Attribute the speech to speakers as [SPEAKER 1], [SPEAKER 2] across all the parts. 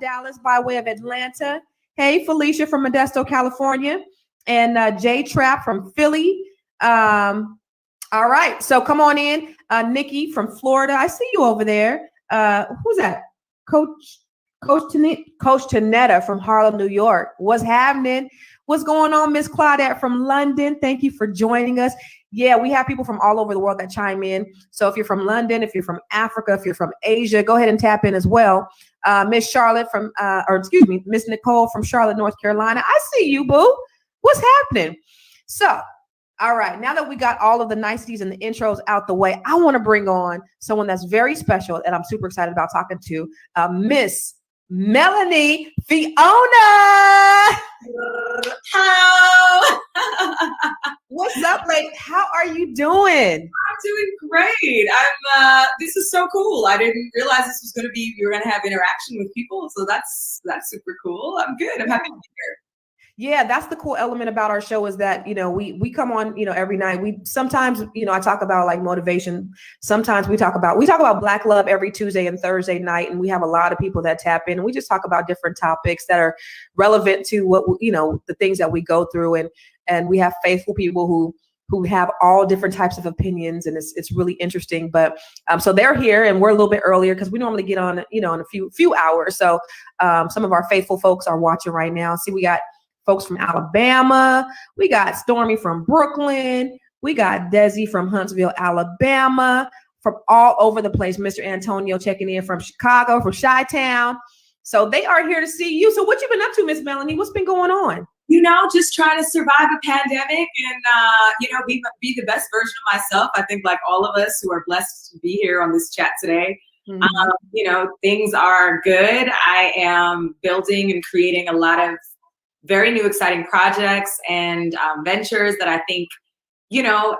[SPEAKER 1] Dallas by way of Atlanta. Hey, Felicia from Modesto, California. And J Trap from Philly. All right. So come on in. Nikki from Florida. I see you over there. Who's that? Coach Tanetta from Harlem, New York. What's happening? What's going on, Miss Claudette from London? Thank you for joining us. Yeah, we have people from all over the world that chime in. So if you're from London, if you're from Africa, if you're from Asia, go ahead and tap in as well. Miss Charlotte from, Miss Nicole from Charlotte, North Carolina. I see you, boo. What's happening? So, all right, now that we got all of the niceties and the intros out the way, I want to bring on someone that's very special and I'm super excited about talking to, Miss Melanie Fiona.
[SPEAKER 2] Hello.
[SPEAKER 1] What's up, lady? How are you doing?
[SPEAKER 2] I'm doing great. This is so cool. I didn't realize this was going to be, you're going to have interaction with people. So that's super cool. I'm good. I'm happy to be here.
[SPEAKER 1] Yeah, that's the cool element about our show is that, we come on, every night. We sometimes, I talk about like motivation. Sometimes we talk about Black love every Tuesday and Thursday night. And we have a lot of people that tap in and we just talk about different topics that are relevant to what, the things that we go through. And we have faithful people who have all different types of opinions. And it's really interesting. But so they're here and we're a little bit earlier because we normally get on, in a few hours. So some of our faithful folks are watching right now. See, we got folks from Alabama. We got Stormy from Brooklyn. We got Desi from Huntsville, Alabama, from all over the place. Mr. Antonio checking in from Chicago, from Chi-Town. So they are here to see you. So what you been up to, Miss Melanie? What's been going on?
[SPEAKER 2] Just trying to survive a pandemic and, be the best version of myself. I think like all of us who are blessed to be here on this chat today, things are good. I am building and creating a lot of very new, exciting projects and ventures that I think,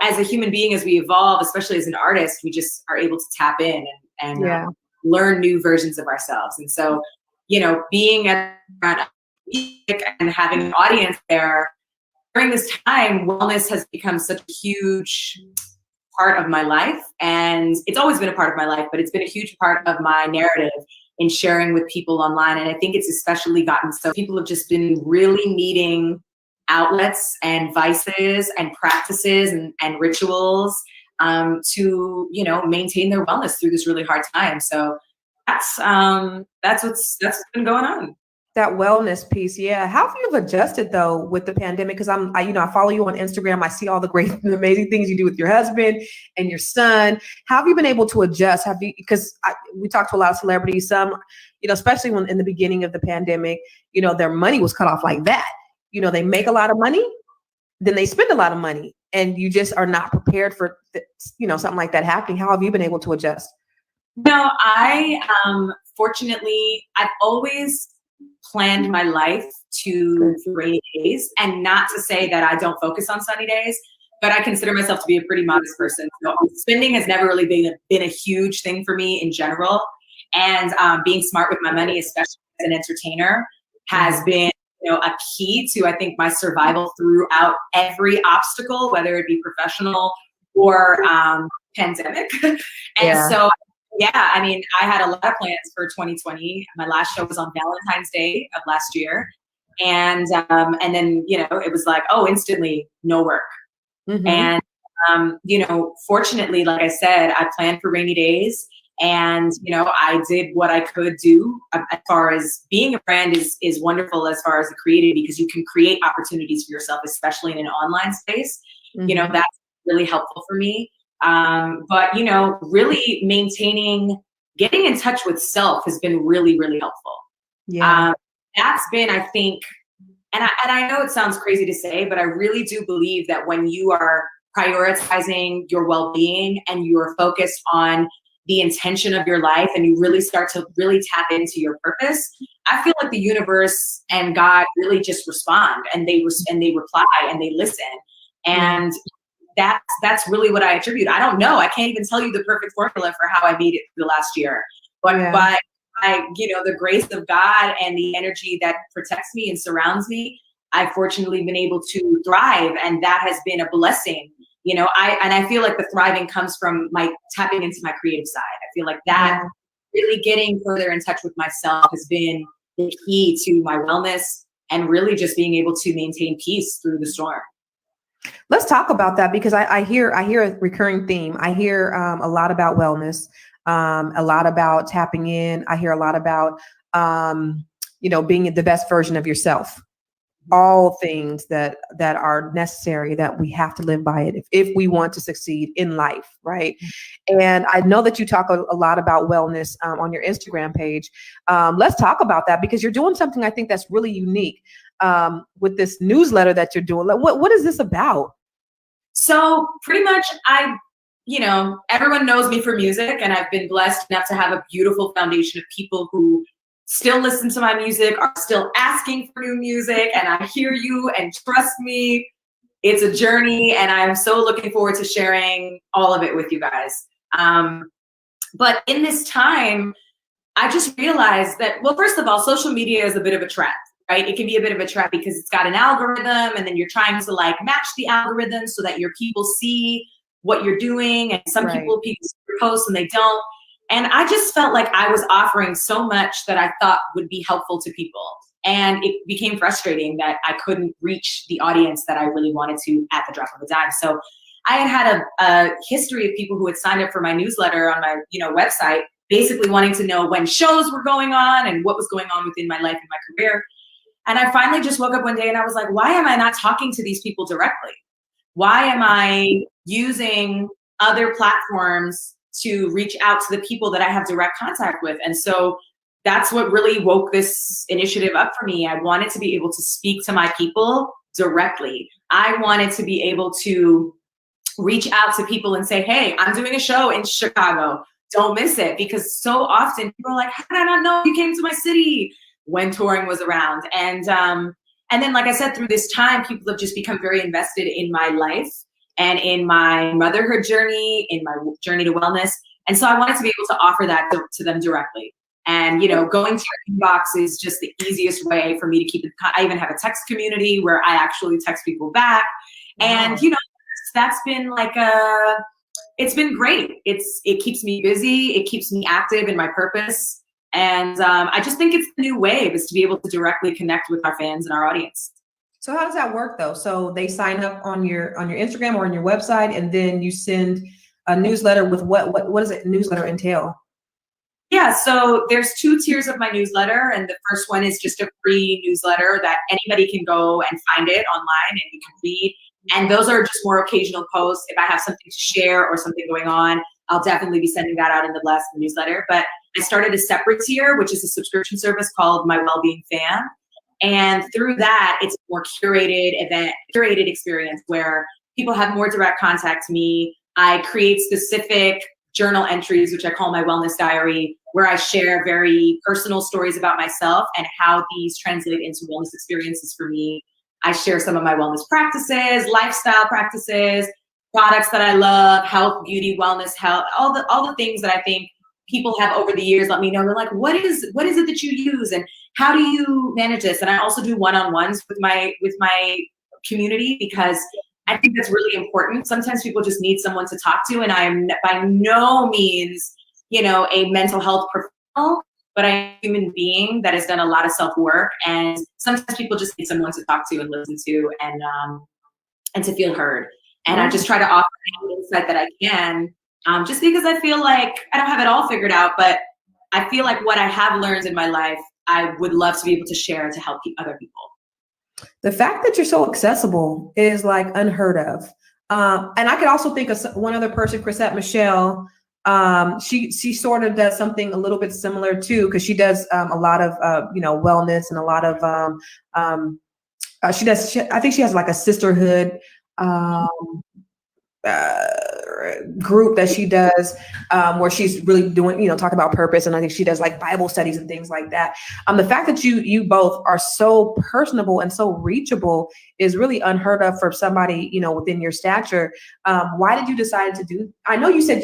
[SPEAKER 2] as a human being, as we evolve, especially as an artist, we just are able to tap in and learn new versions of ourselves. And so, being at music and having an audience there during this time, wellness has become such a huge part of my life. And it's always been a part of my life, but it's been a huge part of my narrative in sharing with people online. And I think it's especially gotten so people have just been really needing outlets and vices and practices and rituals to, maintain their wellness through this really hard time. So that's what's been going on.
[SPEAKER 1] That wellness piece. Yeah. How have you adjusted though with the pandemic? Cause I follow you on Instagram. I see all the great, amazing things you do with your husband and your son. How have you been able to adjust? Because we talked to a lot of celebrities, some, especially when in the beginning of the pandemic, their money was cut off like that. They make a lot of money, then they spend a lot of money and you just are not prepared for, something like that happening. How have you been able to adjust?
[SPEAKER 2] No, fortunately, I've always planned my life to rainy days, and not to say that I don't focus on sunny days, but I consider myself to be a pretty modest person. So spending has never really been a huge thing for me in general. And being smart with my money, especially as an entertainer, has been a key to, I think, my survival throughout every obstacle, whether it be professional or pandemic. And so I had a lot of plans for 2020. My last show was on Valentine's Day of last year. And then, it was like, instantly no work. Mm-hmm. And, fortunately, like I said, I planned for rainy days and, I did what I could do as far as being a brand is wonderful as far as the creative, because you can create opportunities for yourself, especially in an online space. Mm-hmm. That's really helpful for me. But, really getting in touch with self has been really, really helpful. Yeah. That's been, I think, and I know it sounds crazy to say, but I really do believe that when you are prioritizing your well-being and you are focused on the intention of your life and you really start to really tap into your purpose, I feel like the universe and God really just respond and they reply and they listen. And that's really what I attribute. I don't know. I can't even tell you the perfect formula for how I made it through the last year. But the grace of God and the energy that protects me and surrounds me, I've fortunately been able to thrive. And that has been a blessing. I feel like the thriving comes from my tapping into my creative side. I feel like that really getting further in touch with myself has been the key to my wellness and really just being able to maintain peace through the storm.
[SPEAKER 1] Let's talk about that, because I hear a recurring theme. I hear a lot about wellness, a lot about tapping in. I hear a lot about, being the best version of yourself. All things that are necessary, that we have to live by it if we want to succeed in life, right? And I know that you talk a lot about wellness on your Instagram page. Let's talk about that, because you're doing something I think that's really unique with this newsletter that you're doing. What is this about?
[SPEAKER 2] So pretty much everyone knows me for music, and I've been blessed enough to have a beautiful foundation of people who still listen to my music, are still asking for new music, and I hear you, and trust me, it's a journey, and I'm so looking forward to sharing all of it with you guys. But in this time, I just realized that, well, first of all, social media is a bit of a trap, right? It can be a bit of a trap because it's got an algorithm, and then you're trying to match the algorithm so that your people see what you're doing, and some people see your posts and they don't. And I just felt like I was offering so much that I thought would be helpful to people. And it became frustrating that I couldn't reach the audience that I really wanted to at the drop of a dime. So I had a history of people who had signed up for my newsletter on my website, basically wanting to know when shows were going on and what was going on within my life and my career. And I finally just woke up one day and I was like, why am I not talking to these people directly? Why am I using other platforms to reach out to the people that I have direct contact with? And so that's what really woke this initiative up for me. I wanted to be able to speak to my people directly. I wanted to be able to reach out to people and say, hey, I'm doing a show in Chicago. Don't miss it. Because so often people are like, how did I not know you came to my city when touring was around? And then, like I said, through this time, people have just become very invested in my life and in my motherhood journey, in my journey to wellness. And so I wanted to be able to offer that to them directly. And, going to your inbox is just the easiest way for me to keep it. I even have a text community where I actually text people back. Wow. And, that's been it's been great. It keeps me busy. It keeps me active in my purpose. And I just think it's the new wave, is to be able to directly connect with our fans and our audience.
[SPEAKER 1] So how does that work though? So they sign up on your Instagram or on your website, and then you send a newsletter with what does a newsletter entail?
[SPEAKER 2] Yeah, so there's 2 tiers of my newsletter, and the first one is just a free newsletter that anybody can go and find it online and you can read. And those are just more occasional posts. If I have something to share or something going on, I'll definitely be sending that out in the blast newsletter. But I started a separate tier, which is a subscription service called My Wellbeing Fan. And through that, it's a more curated experience where people have more direct contact to me. I create specific journal entries, which I call my wellness diary, where I share very personal stories about myself and how these translate into wellness experiences for me. I share some of my wellness practices, lifestyle practices, products that I love, health, beauty, wellness, health, all the things that I think people have over the years let me know. They're like, what is it that you use, and how do you manage this? And I also do one-on-ones with my community, because I think that's really important. Sometimes people just need someone to talk to, and I am by no means, a mental health professional, but I'm a human being that has done a lot of self-work, and sometimes people just need someone to talk to and listen to, and to feel heard. And I just try to offer any insight that I can, just because I feel like I don't have it all figured out, but I feel like what I have learned in my life, I would love to be able to share to help other people.
[SPEAKER 1] The fact that you're so accessible is unheard of. And I could also think of one other person, Chrisette Michelle. She sort of does something a little bit similar too, because she does a lot of wellness and a lot of I think she has a sisterhood group that she does where she's really doing, talking about purpose. And I think she does Bible studies and things like that. The fact that you both are so personable and so reachable is really unheard of for somebody, within your stature. Why did you decide to do, I know you said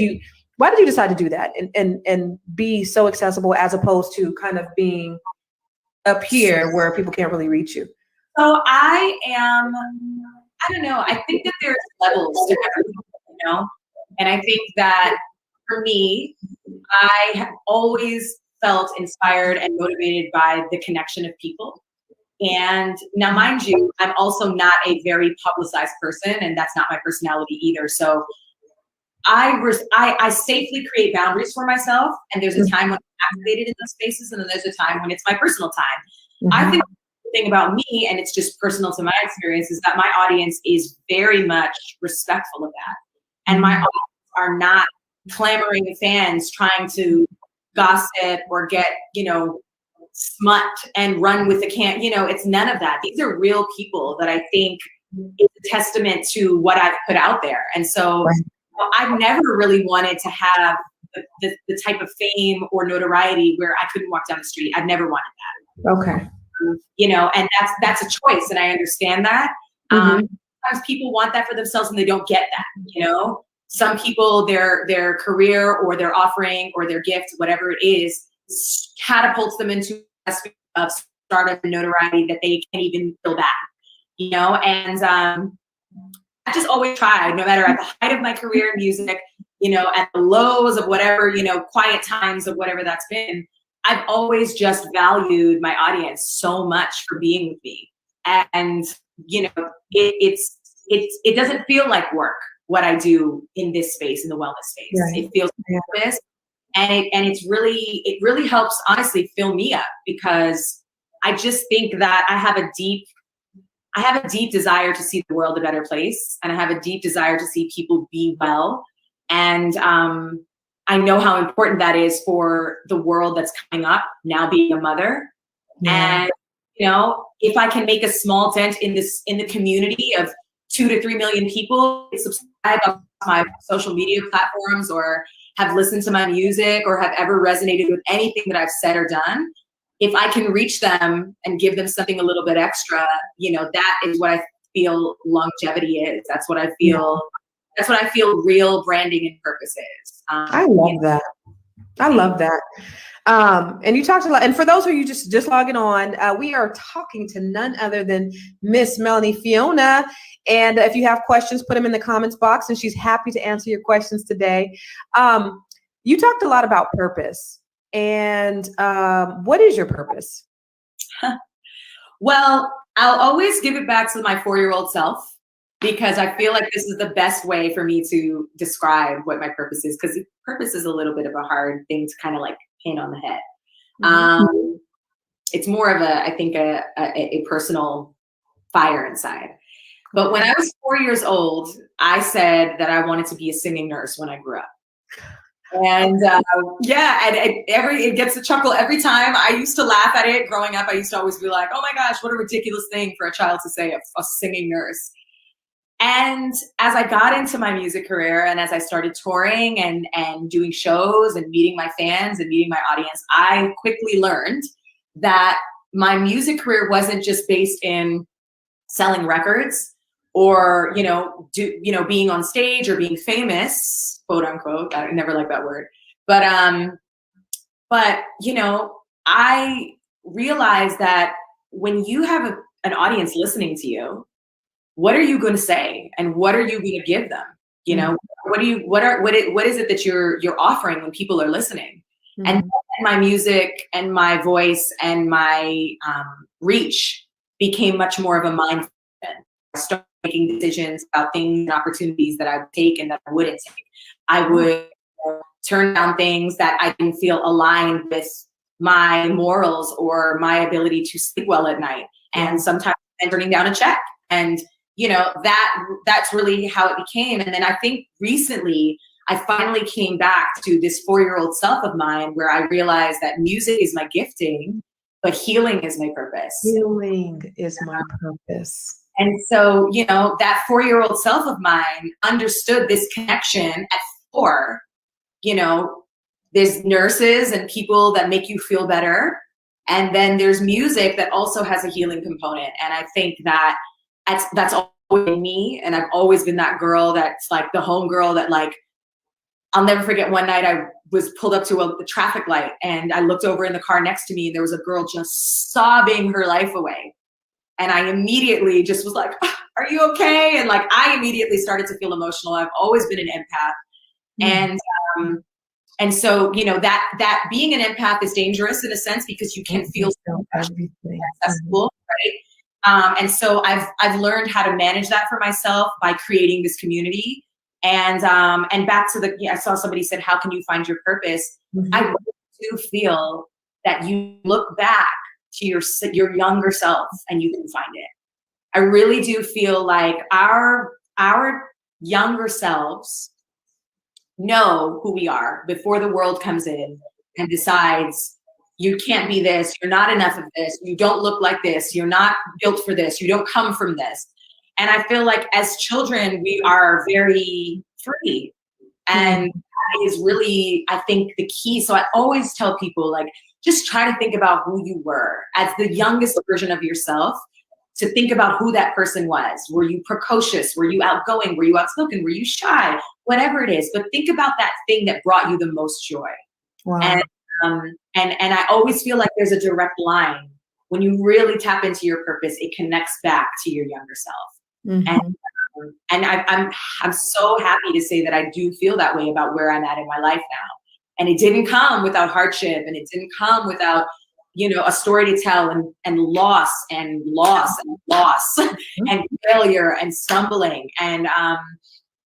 [SPEAKER 1] why did you decide to do that and be so accessible as opposed to kind of being up here where people can't really reach you?
[SPEAKER 2] So I don't know. I think that there's levels to everything, And I think that for me, I have always felt inspired and motivated by the connection of people. And now, mind you, I'm also not a very publicized person, and that's not my personality either. So I safely create boundaries for myself, and there's a time when I'm activated in those spaces, and then there's a time when it's my personal time. I think the thing about me, and it's just personal to my experience, is that my audience is very much respectful of that. And my audience are not clamoring fans trying to gossip or get, smut and run with the can. It's none of that. These are real people that I think is a testament to what I've put out there. And so I've never really wanted to have the type of fame or notoriety where I couldn't walk down the street. I've never wanted that.
[SPEAKER 1] Okay.
[SPEAKER 2] And that's a choice, and I understand that. Sometimes people want that for themselves and they don't get that, Some people, their career or their offering or their gift, whatever it is, catapults them into a space of stardom and notoriety that they can't even feel back, and I just always tried, no matter at the height of my career in music, at the lows of whatever, quiet times of whatever that's been, I've always just valued my audience so much for being with me. And, it doesn't feel like work, what I do in this space, in the wellness space. Right. It feels like purpose. And it really helps, honestly, fill me up, because I just think that I have a deep desire to see the world a better place. And I have a deep desire to see people be well. And I know how important that is for the world that's coming up, now being a mother. And, if I can make a small dent in the community of 2 to 3 million people, subscribe on my social media platforms, or have listened to my music, or have ever resonated with anything that I've said or done, if I can reach them and give them something a little bit extra, that is what I feel longevity is. That's what I feel. That's what I feel real branding and purpose is.
[SPEAKER 1] I love that. I love that. And you talked a lot. And for those of you just logging on, we are talking to none other than Miss Melanie Fiona. And if you have questions, put them in the comments box, and she's happy to answer your questions today. You talked a lot about purpose. And what is your purpose?
[SPEAKER 2] Well, I'll always give it back to my 4-year-old self, because I feel like this is the best way for me to describe what my purpose is, because purpose is a little bit of a hard thing to kind of like hit on the head. It's more of I think a personal fire inside. But when I was 4 years old, I said that I wanted to be a singing nurse when I grew up. And it gets a chuckle every time. I used to laugh at it growing up. I used to always be like, oh my gosh, what a ridiculous thing for a child to say, a singing nurse. And as I got into my music career, and as I started touring and doing shows and meeting my fans and meeting my audience, I quickly learned that my music career wasn't just based in selling records or, being on stage or being famous, quote unquote. I never like that word. But I realized that when you have an audience listening to you, what are you going to say, and what are you going to give them? What is it that you're offering when people are listening? Mm-hmm. And my music and my voice and my reach became much more of a mindset. I started making decisions about things and opportunities that I would take and that I wouldn't take. I would turn down things that I didn't feel aligned with my morals or my ability to sleep well at night. And sometimes turning down a check. And that's really how it became. And then I think recently I finally came back to this 4-year-old self of mine, where I realized that music is my gifting, but healing is my purpose.
[SPEAKER 1] Healing is my purpose.
[SPEAKER 2] And so, that 4-year-old self of mine understood this connection at 4. There's nurses and people that make you feel better. And then there's music that also has a healing component. And I think that that's always been me. And I've always been that girl that's like the home girl that, like, I'll never forget one night I was pulled up to a traffic light, and I looked over in the car next to me, and there was a girl just sobbing her life away. And I immediately just was like, are you okay? And like, I immediately started to feel emotional. I've always been an empath. Mm-hmm. And And so, you know, that being an empath is dangerous in a sense because you can feel so accessible, right? And so I've learned how to manage that for myself by creating this community. And back to I saw somebody said, how can you find your purpose? I really do feel that you look back to your younger self and you can find it. I really do feel like our younger selves know who we are before the world comes in and decides you can't be this, you're not enough of this, you don't look like this, you're not built for this, you don't come from this. And I feel like as children, we are very free. And that is really, I think, the key. So I always tell people, like, just try to think about who you were as the youngest version of yourself, to think about who that person was. Were you precocious? Were you outgoing? Were you outspoken? Were you shy? Whatever it is, but think about that thing that brought you the most joy.
[SPEAKER 1] Wow.
[SPEAKER 2] And I always feel like there's a direct line. When you really tap into your purpose, it connects back to your younger self. And I'm so happy to say that I do feel that way about where I'm at in my life now. And it didn't come without hardship, and it didn't come without, you know, a story to tell, and loss and failure and stumbling. And,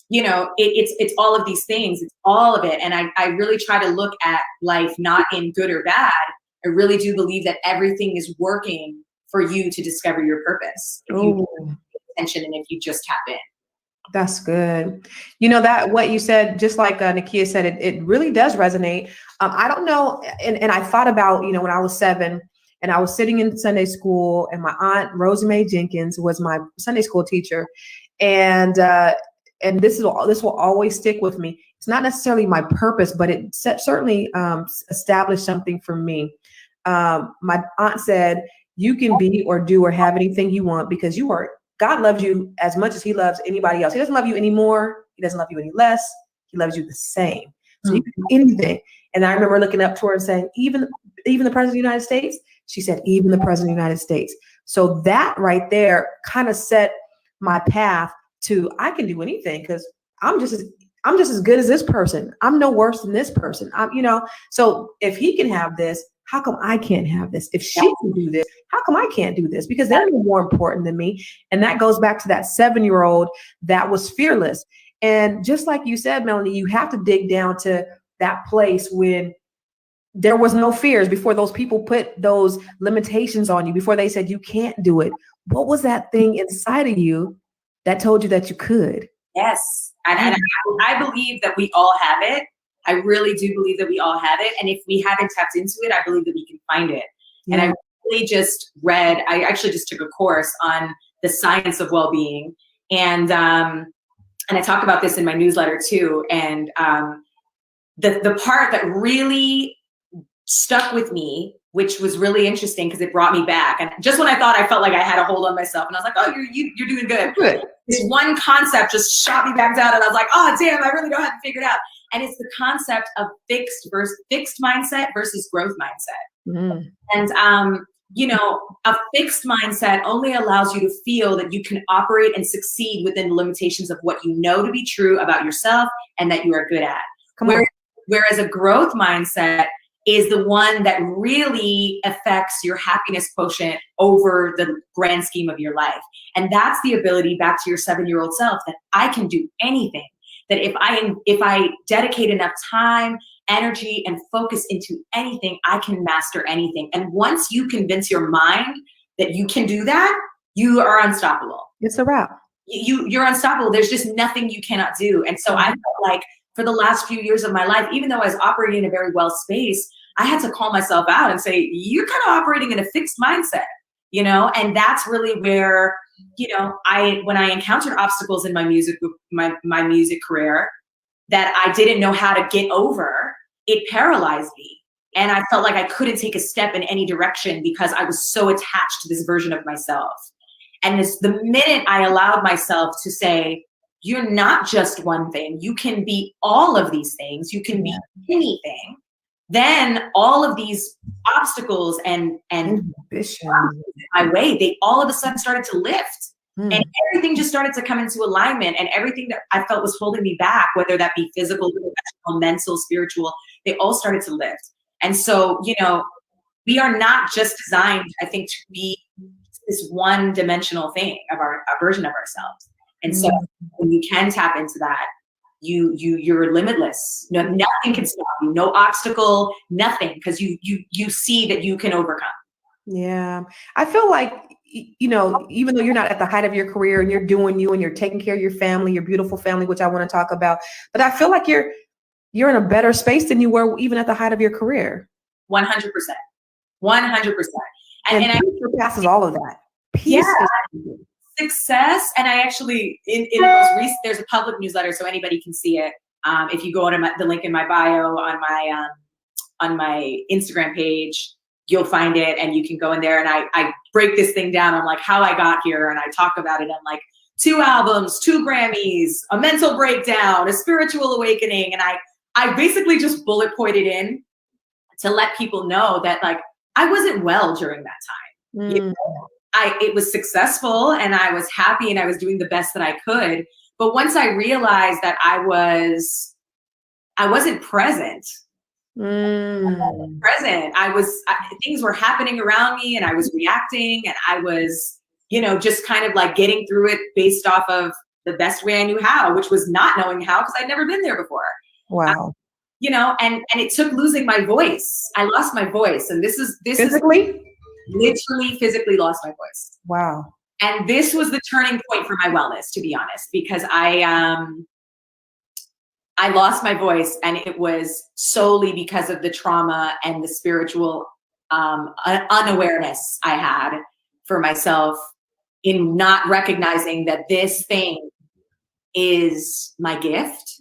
[SPEAKER 2] you know, it's all of these things. It's all of it. And I really try to look at life not in good or bad. I really do believe that everything is working for you to discover your purpose. If you pay attention and if you just tap in.
[SPEAKER 1] That's good. You know, that what you said, just like Nakia said, it really does resonate. I don't know. And I thought about, you know, when I was 7 and I was sitting in Sunday school, and my aunt, Rosie Mae Jenkins, was my Sunday school teacher. And this will always stick with me. It's not necessarily my purpose, but it certainly established something for me. My aunt said, you can be or do or have anything you want because God loves you as much as he loves anybody else. He doesn't love you any more. He doesn't love you any less. He loves you the same. So you can do anything. And I remember looking up to her and saying, even the president of the United States? She said, even the president of the United States. So that right there kind of set my path to, I can do anything because I'm just as good as this person. I'm no worse than this person. So if he can have this, how come I can't have this? If she can do this, how come I can't do this? Because they're more important than me. And that goes back to that 7-year-old that was fearless. And just like you said, Melanie, you have to dig down to that place when there was no fears, before those people put those limitations on you, before they said you can't do it. What was that thing inside of you that told you that you could?
[SPEAKER 2] Yes. And I believe that we all have it. I really do believe that we all have it. And if we haven't tapped into it, I believe that we can find it. Yeah. And I really I actually just took a course on the science of well-being. And I talk about this in my newsletter too. And the part that really stuck with me, which was really interesting because it brought me back. And just when I thought I felt like I had a hold on myself, and I was like, oh, you're doing good. This one concept just shot me back down, and I was like, oh, damn, I really don't have to figure it out. And it's the concept of fixed mindset versus growth mindset. And, a fixed mindset only allows you to feel that you can operate and succeed within the limitations of what you know to be true about yourself and that you are good at. Whereas a growth mindset is the one that really affects your happiness quotient over the grand scheme of your life. And that's the ability, back to your 7-year-old self, that I can do anything. That if I dedicate enough time, energy, and focus into anything, I can master anything. And once you convince your mind that you can do that, you are unstoppable.
[SPEAKER 1] It's a wrap.
[SPEAKER 2] You're unstoppable. There's just nothing you cannot do. And so I felt like for the last few years of my life, even though I was operating in a very well space, I had to call myself out and say, you're kind of operating in a fixed mindset, and that's really where, when I encountered obstacles in my music career that I didn't know how to get over, it paralyzed me. And I felt like I couldn't take a step in any direction because I was so attached to this version of myself. And the minute I allowed myself to say, you're not just one thing, you can be all of these things, you can be anything, then all of these obstacles and my way, they all of a sudden started to lift. And everything just started to come into alignment, and everything that I felt was holding me back, whether that be physical, mental, spiritual, they all started to lift. And so, you know, we are not just designed, I think, to be this one-dimensional thing of a version of ourselves. And so when you can tap into that, you're limitless. No, nothing can stop you. No obstacle, nothing, because you see that you can overcome.
[SPEAKER 1] Yeah. I feel like, you know, even though you're not at the height of your career and you're doing you and you're taking care of your family, your beautiful family, which I want to talk about, but I feel like you're in a better space than you were even at the height of your career.
[SPEAKER 2] 100%. 100%.
[SPEAKER 1] And I surpasses all of that. Peace.
[SPEAKER 2] Yeah. Success. And I actually, in the most recent, there's a public newsletter, so anybody can see it. If you go to the link in my bio on my Instagram page, you'll find it, and you can go in there, and I break this thing down on like how I got here, and I talk about it on like 2 albums, 2 Grammys, a mental breakdown, a spiritual awakening. And I basically just bullet pointed in to let people know that like I wasn't well during that time. You know? It was successful, and I was happy, and I was doing the best that I could. But once I realized that I wasn't present. Things were happening around me, and I was reacting, and I was, you know, just kind of like getting through it based off of the best way I knew how, which was not knowing how, because I'd never been there before.
[SPEAKER 1] Wow.
[SPEAKER 2] You know, and it took losing my voice. I lost my voice, and this is
[SPEAKER 1] physically,
[SPEAKER 2] literally physically lost my voice.
[SPEAKER 1] Wow.
[SPEAKER 2] And this was the turning point for my wellness, to be honest, because I lost my voice, and it was solely because of the trauma and the spiritual unawareness I had for myself in not recognizing that this thing is my gift.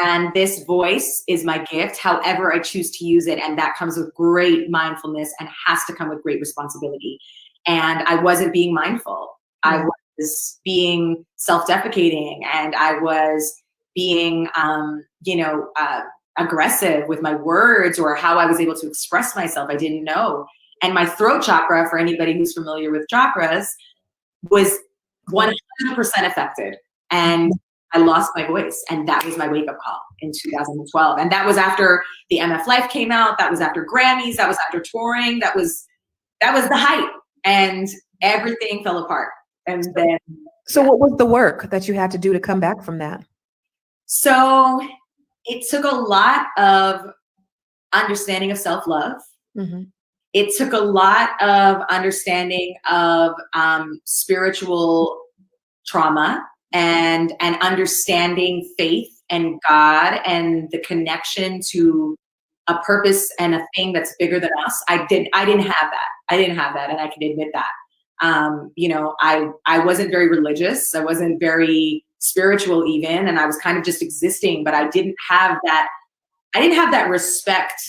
[SPEAKER 2] And this voice is my gift, however I choose to use it. And that comes with great mindfulness and has to come with great responsibility. And I wasn't being mindful. I was being self-deprecating, and I was being, aggressive with my words or how I was able to express myself. I didn't know. And my throat chakra, for anybody who's familiar with chakras, was 100% affected. And I lost my voice, and that was my wake-up call in 2012. And that was after the MF Life came out. That was after Grammys. That was after touring. That was the height, and everything fell apart. And then,
[SPEAKER 1] so what was the work that you had to do to come back from that?
[SPEAKER 2] So it took a lot of understanding of self-love. It took a lot of understanding of spiritual trauma and understanding faith and God and the connection to a purpose and a thing that's bigger than us. I didn't have that. And I can admit that. I wasn't very religious. I wasn't very spiritual even. And I was kind of just existing, but I didn't have that respect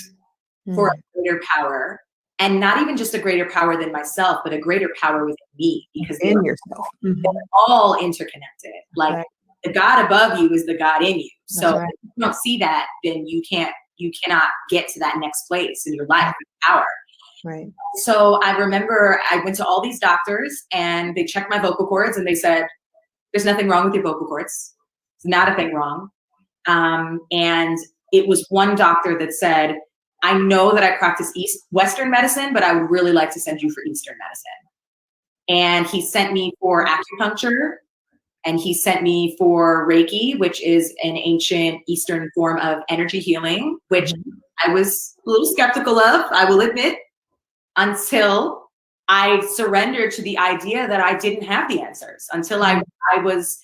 [SPEAKER 2] for a greater power. And not even just a greater power than myself, but a greater power within me, because
[SPEAKER 1] in yourself.
[SPEAKER 2] They're all interconnected. Like the God above you is the God in you. So if you don't see that, then you cannot get to that next place in your life with power.
[SPEAKER 1] Right.
[SPEAKER 2] So I remember I went to all these doctors, and they checked my vocal cords, and they said, "There's nothing wrong with your vocal cords. There's not a thing wrong." And it was one doctor that said, "I know that I practice Western medicine, but I would really like to send you for Eastern medicine." And he sent me for acupuncture, and he sent me for Reiki, which is an ancient Eastern form of energy healing, which I was a little skeptical of, I will admit, until I surrendered to the idea that I didn't have the answers, until I was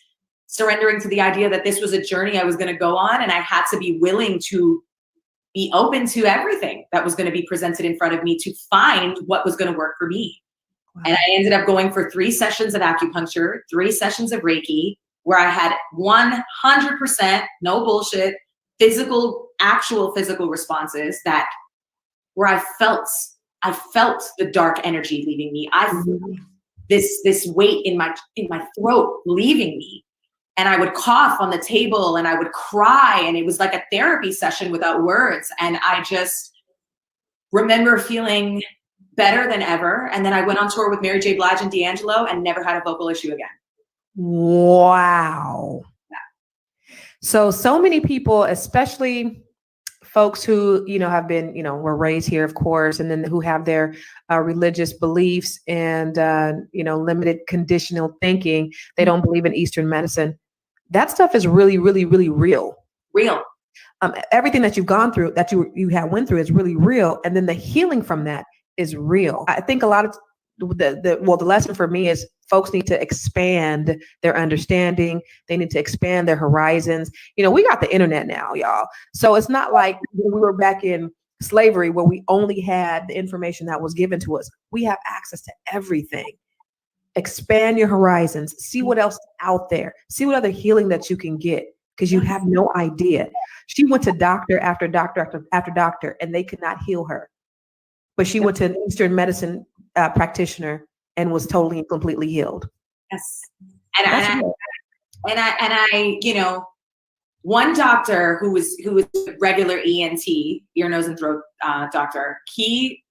[SPEAKER 2] surrendering to the idea that this was a journey I was going to go on, and I had to be willing to be open to everything that was going to be presented in front of me to find what was going to work for me. Wow. And I ended up going for 3 sessions of acupuncture, 3 sessions of Reiki, where I had 100%, no bullshit, actual physical responses where I felt the dark energy leaving me. I felt this weight in my throat leaving me. And I would cough on the table, and I would cry, and it was like a therapy session without words. And I just remember feeling better than ever. And then I went on tour with Mary J. Blige and D'Angelo and never had a vocal issue again.
[SPEAKER 1] Wow. Yeah. So many people, especially folks who, have been, were raised here, of course, and then who have their religious beliefs and, limited conditional thinking, they don't believe in Eastern medicine. That stuff is really, really, really real.
[SPEAKER 2] Real.
[SPEAKER 1] Everything that you've gone through, that you went through, is really real. And then the healing from that is real. I think a lot of the lesson for me is folks need to expand their understanding. They need to expand their horizons. We got the internet now, y'all. So it's not like we were back in slavery where we only had the information that was given to us. We have access to everything. Expand your horizons. See what else is out there. See what other healing that you can get, because you have no idea. She went to doctor after doctor after doctor, and they could not heal her. But she went to an Eastern medicine practitioner and was totally and completely healed.
[SPEAKER 2] Yes. And I, one doctor who was a regular ENT, ear, nose, and throat doctor, he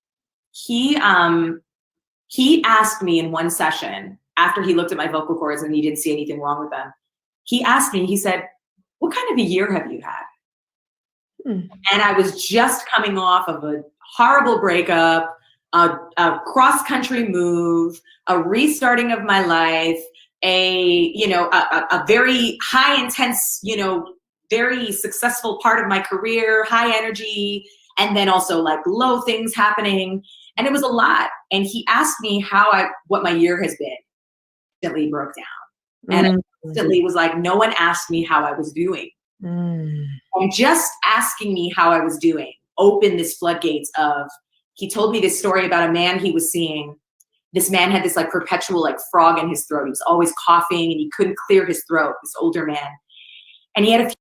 [SPEAKER 2] asked me in one session, after he looked at my vocal cords and he didn't see anything wrong with them, he asked me, he said, "What kind of a year have you had?" And I was just coming off of a horrible breakup, a cross-country move, a restarting of my life, a very high intense, very successful part of my career, high energy, and then also like low things happening. And it was a lot. And he asked me what my year has been. Instantly broke down. And instantly was like, no one asked me how I was doing. And just asking me how I was doing opened this floodgates of, he told me this story about a man he was seeing. This man had this like perpetual like frog in his throat. He was always coughing and he couldn't clear his throat, this older man. And he had a few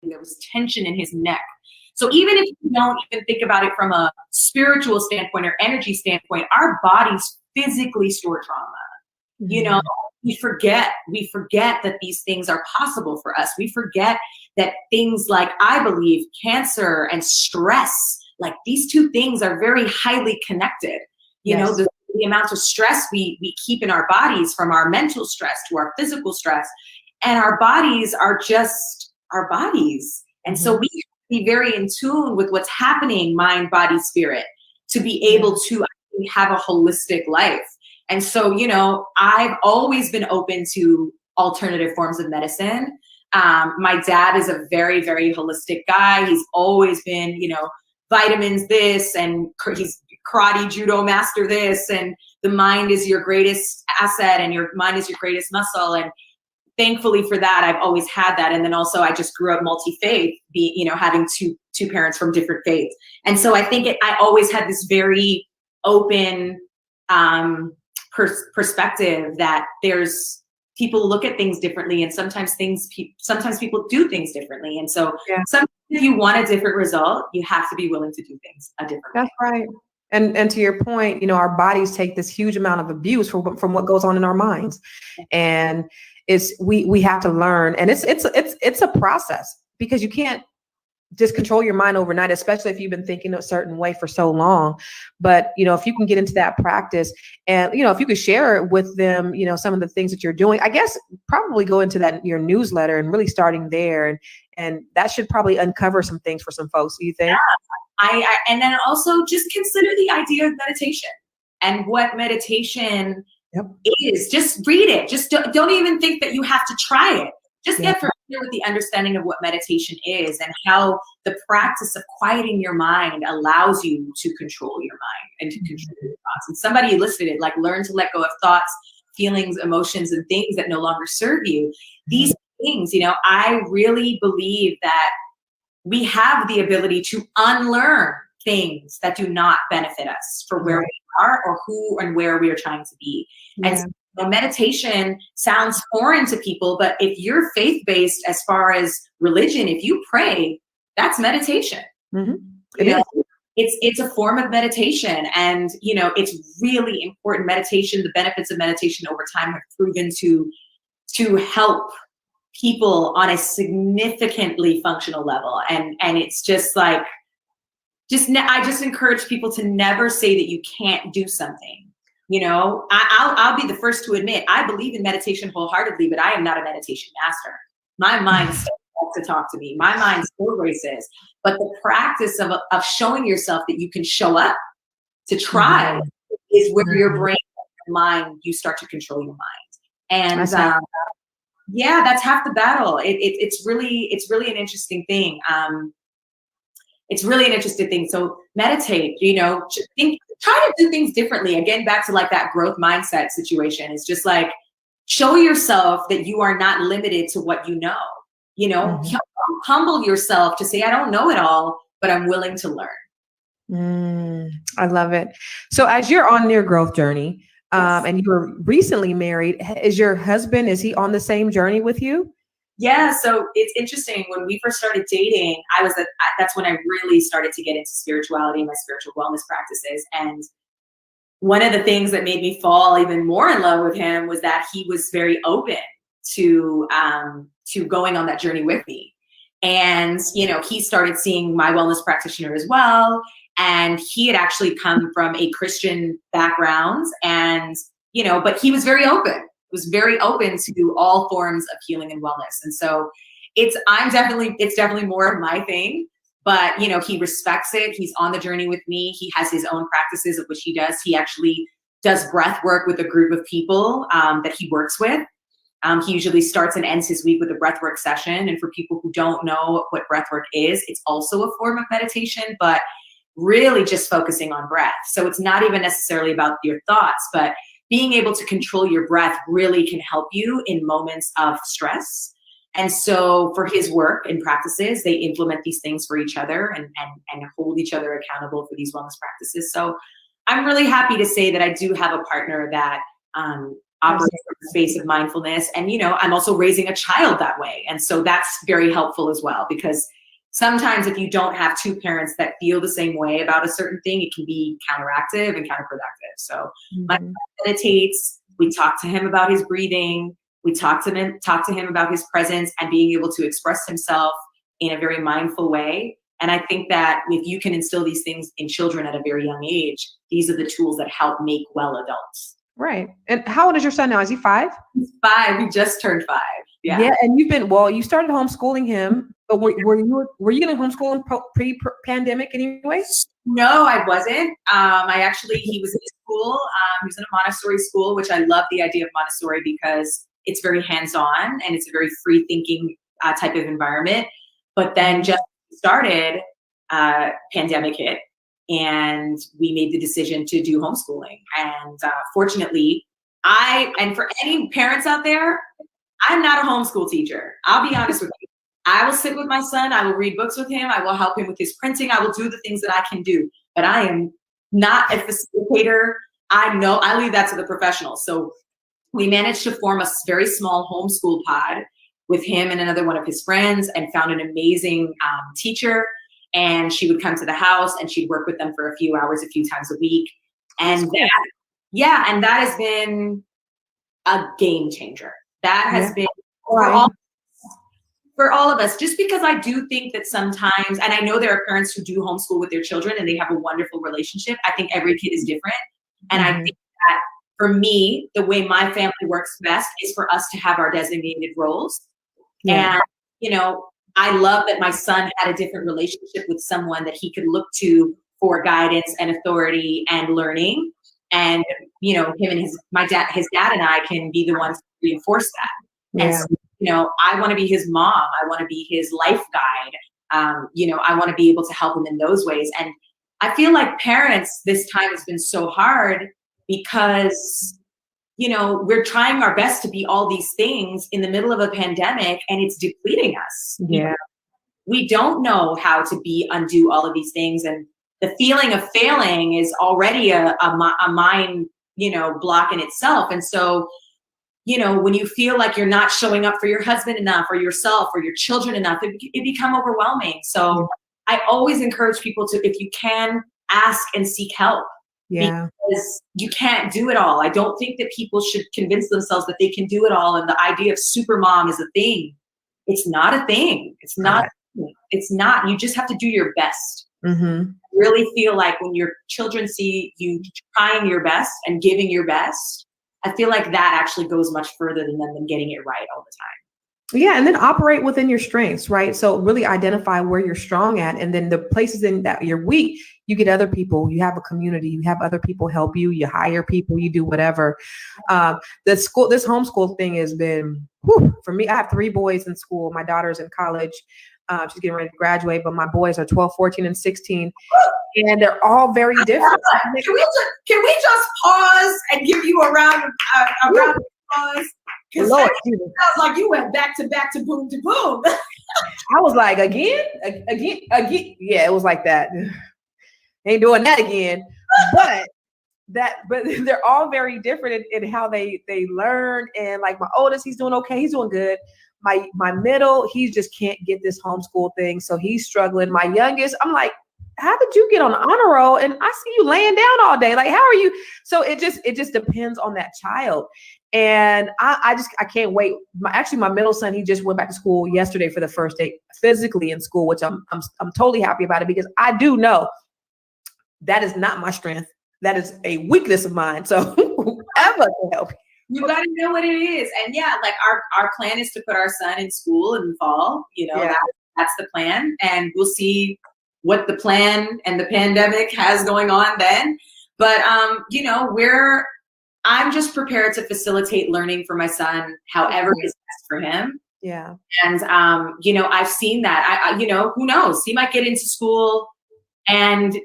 [SPEAKER 2] there was tension in his neck. So even if you don't even think about it from a spiritual standpoint or energy standpoint, our bodies physically store trauma. We forget that these things are possible for us. We forget that things like, I believe, cancer and stress, like these two things are very highly connected. The amount of stress we keep in our bodies, from our mental stress to our physical stress, and our bodies are just our bodies. And so we have to be very in tune with what's happening, mind, body, spirit, to be able to have a holistic life. And so, I've always been open to alternative forms of medicine. My dad is a very, very holistic guy. He's always been, vitamins this, and he's karate judo master this, and the mind is your greatest asset and your mind is your greatest muscle. And thankfully for that, I've always had that. And then also I just grew up multi-faith, having two parents from different faiths. And so I think I always had this very open perspective that there's people look at things differently, and sometimes people do things differently. And so sometimes if you want a different result, you have to be willing to do things a different way.
[SPEAKER 1] That's right. And to your point, our bodies take this huge amount of abuse from what goes on in our minds, and we have to learn, and it's a process, because you can't just control your mind overnight, especially if you've been thinking a certain way for so long. But, if you can get into that practice, and, if you could share it with them, some of the things that you're doing, I guess probably go into your newsletter and really starting there. And that should probably uncover some things for some folks. Do you think?
[SPEAKER 2] Yeah. And then also just consider the idea of meditation and what meditation is. Just read it. Just don't even think that you have to try it. Just get familiar with the understanding of what meditation is and how the practice of quieting your mind allows you to control your mind and to control your thoughts. And somebody listed it, like, learn to let go of thoughts, feelings, emotions, and things that no longer serve you. These things, I really believe that we have the ability to unlearn things that do not benefit us for where we are or who and where we are trying to be. And so, meditation sounds foreign to people, but if you're faith-based as far as religion, if you pray, that's meditation. It's a form of meditation, and it's really important. Meditation, the benefits of meditation over time have proven to help people on a significantly functional level, and it's just like I just encourage people to never say that you can't do something. I'll be the first to admit I believe in meditation wholeheartedly, but I am not a meditation master. My mind still wants to talk to me. My mind still races. But the practice of showing yourself that you can show up to try is where your brain and mind, you start to control your mind. And that's half the battle. It's really an interesting thing. It's really an interesting thing. So meditate, try to do things differently. Again, back to like that growth mindset situation. It's just like, show yourself that you are not limited to what you know. Humble yourself to say, I don't know it all, but I'm willing to learn.
[SPEAKER 1] I love it. So as you're on your growth journey, and you were recently married, is your husband, is he on the same journey with you?
[SPEAKER 2] Yeah, so it's interesting. When we first started dating, that's when I really started to get into spirituality and my spiritual wellness practices. And one of the things that made me fall even more in love with him was that he was very open to going on that journey with me. And, he started seeing my wellness practitioner as well. And he had actually come from a Christian background, and, but he was very open. Was very open to all forms of healing and wellness. And so it's definitely more of my thing, but he respects it. He's on the journey with me. He has his own practices of which he does. He actually does breath work with a group of people that he works with. He usually starts and ends his week with a breath work session. And for people who don't know what breath work is, it's also a form of meditation, but really just focusing on breath. So it's not even necessarily about your thoughts, but being able to control your breath really can help you in moments of stress. And so for his work and practices, they implement these things for each other and hold each other accountable for these wellness practices. So I'm really happy to say that I do have a partner that operates in the space of mindfulness. And, I'm also raising a child that way. And so that's very helpful as well, because sometimes if you don't have two parents that feel the same way about a certain thing, it can be counteractive and counterproductive. So my friend meditates, we talk to him about his breathing, we talk to him about his presence and being able to express himself in a very mindful way. And I think that if you can instill these things in children at a very young age, these are the tools that help make well adults.
[SPEAKER 1] Right. And how old is your son now? Is he 5?
[SPEAKER 2] He's 5. We just turned 5. Yeah.
[SPEAKER 1] Yeah. And you started homeschooling him, but were you going to homeschool him pre-pandemic anyway?
[SPEAKER 2] No, I wasn't. He was in school. He was in a Montessori school, which I love the idea of Montessori because it's very hands-on and it's a very free thinking type of environment. But then just started, pandemic hit, and we made the decision to do homeschooling. And fortunately, and for any parents out there, I'm not a homeschool teacher. I'll be honest with you. I will sit with my son. I will read books with him. I will help him with his printing. I will do the things that I can do, but I am not a facilitator. I know I leave that to the professionals. So we managed to form a very small homeschool pod with him and another one of his friends, and found an amazing teacher. And she would come to the house and she'd work with them for a few hours, a few times a week. And and that has been a game changer. That has been for all of us, just because I do think that sometimes, and I know there are parents who do homeschool with their children and they have a wonderful relationship. I think every kid is different. And I think that for me, the way my family works best is for us to have our designated roles. And, you know, I love that my son had a different relationship with someone that he could look to for guidance and authority and learning. And, you know, him and his dad and I can be the ones to reinforce that. And so, you know, I want to be his mom. I want to be his life guide. You know, I want to be able to help him in those ways. And I feel like parents, this time has been so hard because, you know, we're trying our best to be all these things in the middle of a pandemic, and it's depleting us.
[SPEAKER 1] Yeah.
[SPEAKER 2] We don't know how to undo all of these things. And the feeling of failing is already a mind, you know, block in itself. And so, you know, when you feel like you're not showing up for your husband enough or yourself or your children enough, it become overwhelming. So I always encourage people to, if you can, ask and seek help.
[SPEAKER 1] Yeah.
[SPEAKER 2] Because you can't do it all. I don't think that people should convince themselves that they can do it all. And the idea of super mom is a thing. It's not a thing. It's not. It's not. You just have to do your best.
[SPEAKER 1] Mm-hmm.
[SPEAKER 2] Really feel like when your children see you trying your best and giving your best, I feel like that actually goes much further than them getting it right all the time.
[SPEAKER 1] Yeah. And then operate within your strengths, right? So really identify where you're strong at. And then the places in that you're weak, you get other people, you have a community, you have other people help you, you hire people, you do whatever. This homeschool thing has been, for me, I have 3 boys in school. My daughter's in college. She's getting ready to graduate, but my boys are 12, 14, and 16. And they're all very different.
[SPEAKER 2] Can we just pause and give you a round of applause? Because it sounds like you went back to boom to boom.
[SPEAKER 1] I was like, again. Yeah, it was like that. Ain't doing that again. But they're all very different in how they learn. And like my oldest, he's doing okay. He's doing good. My middle, he just can't get this homeschool thing. So he's struggling. My youngest, I'm like, how did you get on the honor roll? And I see you laying down all day. Like, how are you? So it just depends on that child. And I can't wait. My middle son, he just went back to school yesterday for the first day physically in school, which I'm totally happy about it, because I do know that is not my strength. That is a weakness of mine. So whoever can help
[SPEAKER 2] you got to know what it is. And yeah, like our plan is to put our son in school in the fall. You know, that's the plan. And we'll see what the plan and the pandemic has going on then. But, you know, I'm just prepared to facilitate learning for my son, however is best for him.
[SPEAKER 1] Yeah.
[SPEAKER 2] And, you know, I've seen that. You know, who knows? He might get into school and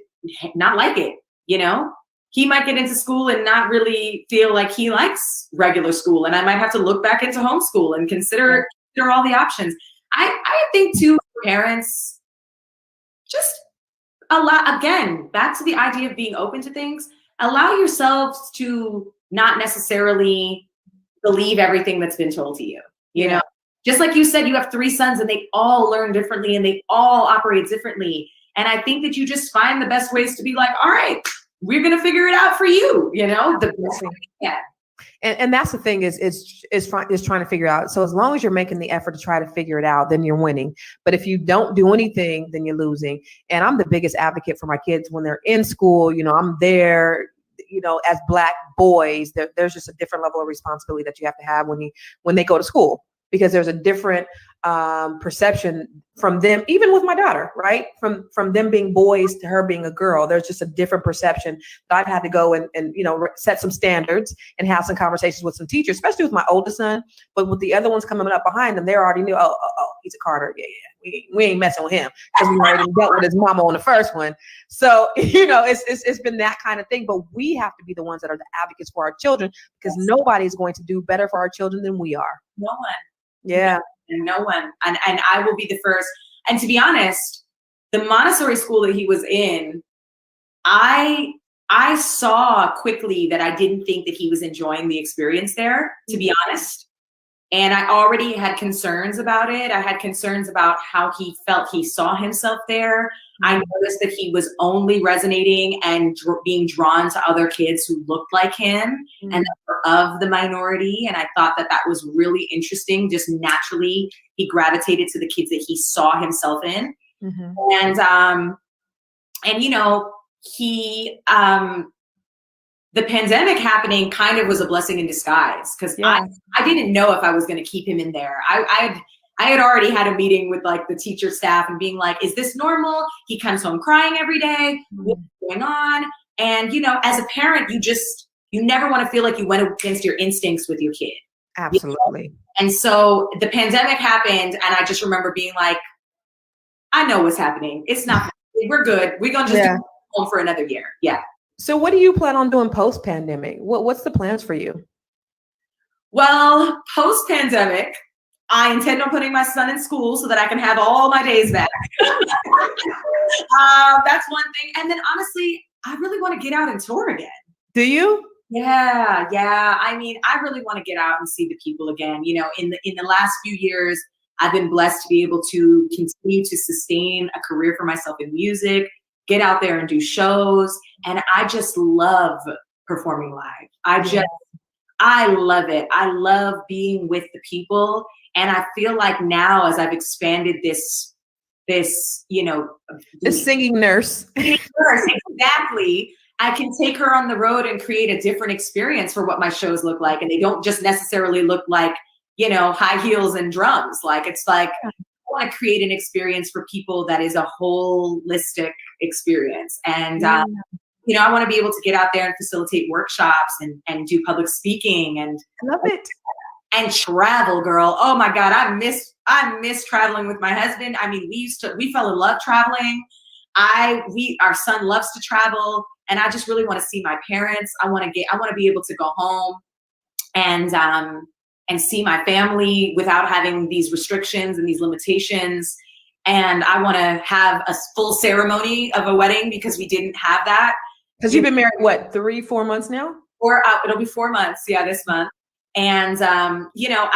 [SPEAKER 2] not like it, you know? He might get into school and not really feel like he likes regular school. And I might have to look back into homeschool and consider all the options. I think too, parents, just again, back to the idea of being open to things, allow yourselves to not necessarily believe everything that's been told to you. You know, just like you said, you have 3 sons and they all learn differently and they all operate differently. And I think that you just find the best ways to be like, all right, we're going to figure it out for you, you know, the best way. Yeah.
[SPEAKER 1] And that's the thing is trying to figure out. So as long as you're making the effort to try to figure it out, then you're winning. But if you don't do anything, then you're losing. And I'm the biggest advocate for my kids when they're in school. You know, I'm there, you know, as Black boys, there's just a different level of responsibility that you have to have when they go to school, because there's a different perception from them, even with my daughter, right? From them being boys to her being a girl, there's just a different perception that I've had to go and you know, set some standards and have some conversations with some teachers, especially with my oldest son. But with the other ones coming up behind them, they already knew, oh, he's a Carter. Yeah. We ain't messing with him because we already dealt with his mama on the first one. So, you know, it's been that kind of thing. But we have to be the ones that are the advocates for our children, because nobody's going to do better for our children than we are.
[SPEAKER 2] No one.
[SPEAKER 1] Yeah.
[SPEAKER 2] No one. And I will be the first. And to be honest, the Montessori school that he was in, I saw quickly that I didn't think that he was enjoying the experience there, to be honest. And I already had concerns about it. I had concerns about how he felt he saw himself there. I noticed that he was only resonating and being drawn to other kids who looked like him and that were of the minority. And I thought that that was really interesting. Just naturally, he gravitated to the kids that he saw himself in. And you know, he the pandemic happening kind of was a blessing in disguise, because I didn't know if I was going to keep him in there. I had already had a meeting with like the teacher staff and being like, is this normal? He comes home crying every day. What's going on? And you know, as a parent, you never want to feel like you went against your instincts with your kid.
[SPEAKER 1] Absolutely.
[SPEAKER 2] You know? And so the pandemic happened, and I just remember being like, I know what's happening. It's not, we're good. We're going to just do home for another year. Yeah.
[SPEAKER 1] So what do you plan on doing post-pandemic? What's the plans for you?
[SPEAKER 2] Well, post-pandemic, I intend on putting my son in school so that I can have all my days back. That's one thing. And then honestly, I really want to get out and tour again.
[SPEAKER 1] Do you?
[SPEAKER 2] Yeah. I mean, I really want to get out and see the people again. You know, in the last few years, I've been blessed to be able to continue to sustain a career for myself in music, get out there and do shows. And I just love performing live. I love it. I love being with the people. And I feel like now, as I've expanded this, you know,
[SPEAKER 1] the singing nurse.
[SPEAKER 2] Exactly. I can take her on the road and create a different experience for what my shows look like. And they don't just necessarily look like, you know, high heels and drums. Like, it's like, I want to create an experience for people that is a holistic experience. And, you know, I want to be able to get out there and facilitate workshops and do public speaking and
[SPEAKER 1] I love it.
[SPEAKER 2] And travel, girl. Oh my God. I miss traveling with my husband. I mean, we fell in love traveling. Our son loves to travel, and I just really want to see my parents. I want to be able to go home and see my family without having these restrictions and these limitations. And I want to have a full ceremony of a wedding, because we didn't have that.
[SPEAKER 1] Because you've been married, what, 3-4 months now?
[SPEAKER 2] Or it'll be 4 months. Yeah, this month. And, you know,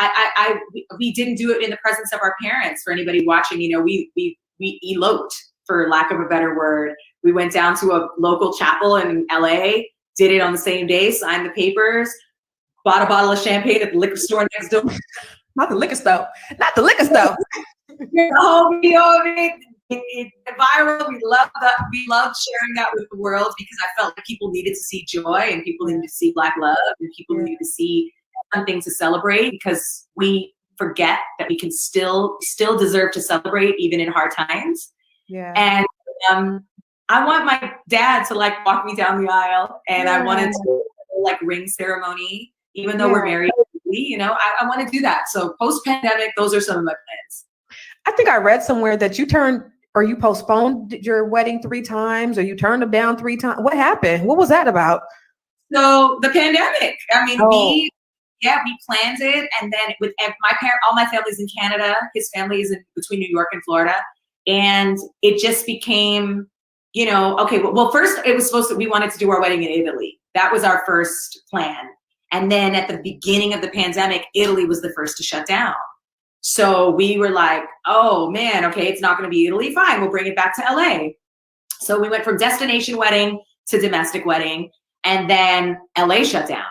[SPEAKER 2] we didn't do it in the presence of our parents. For anybody watching, you know, we eloped, for lack of a better word. We went down to a local chapel in LA, did it on the same day, signed the papers, bought a bottle of champagne at the liquor store next door.
[SPEAKER 1] Not the liquor store. Not the liquor store.
[SPEAKER 2] It viral. We loved that. We loved sharing that with the world, because I felt like people needed to see joy, and people needed to see Black love, and people needed to see something to celebrate, because we forget that we can still deserve to celebrate even in hard times. Yeah. And I want my dad to like walk me down the aisle, and I wanted to like ring ceremony, even though we're married. You know, I want to do that. So post-pandemic, those are some of my plans.
[SPEAKER 1] I think I read somewhere that you postponed your wedding 3 times, or you turned them down 3 times. What happened? What was that about?
[SPEAKER 2] So the pandemic. I mean, we planned it, and then with all my family's in Canada. His family is between New York and Florida, and it just became, you know, okay. Well, first it was we wanted to do our wedding in Italy. That was our first plan, and then at the beginning of the pandemic, Italy was the first to shut down. So we were like, oh man, okay, it's not going to be Italy. Fine, we'll bring it back to LA. So we went from destination wedding to domestic wedding, and then LA shut down.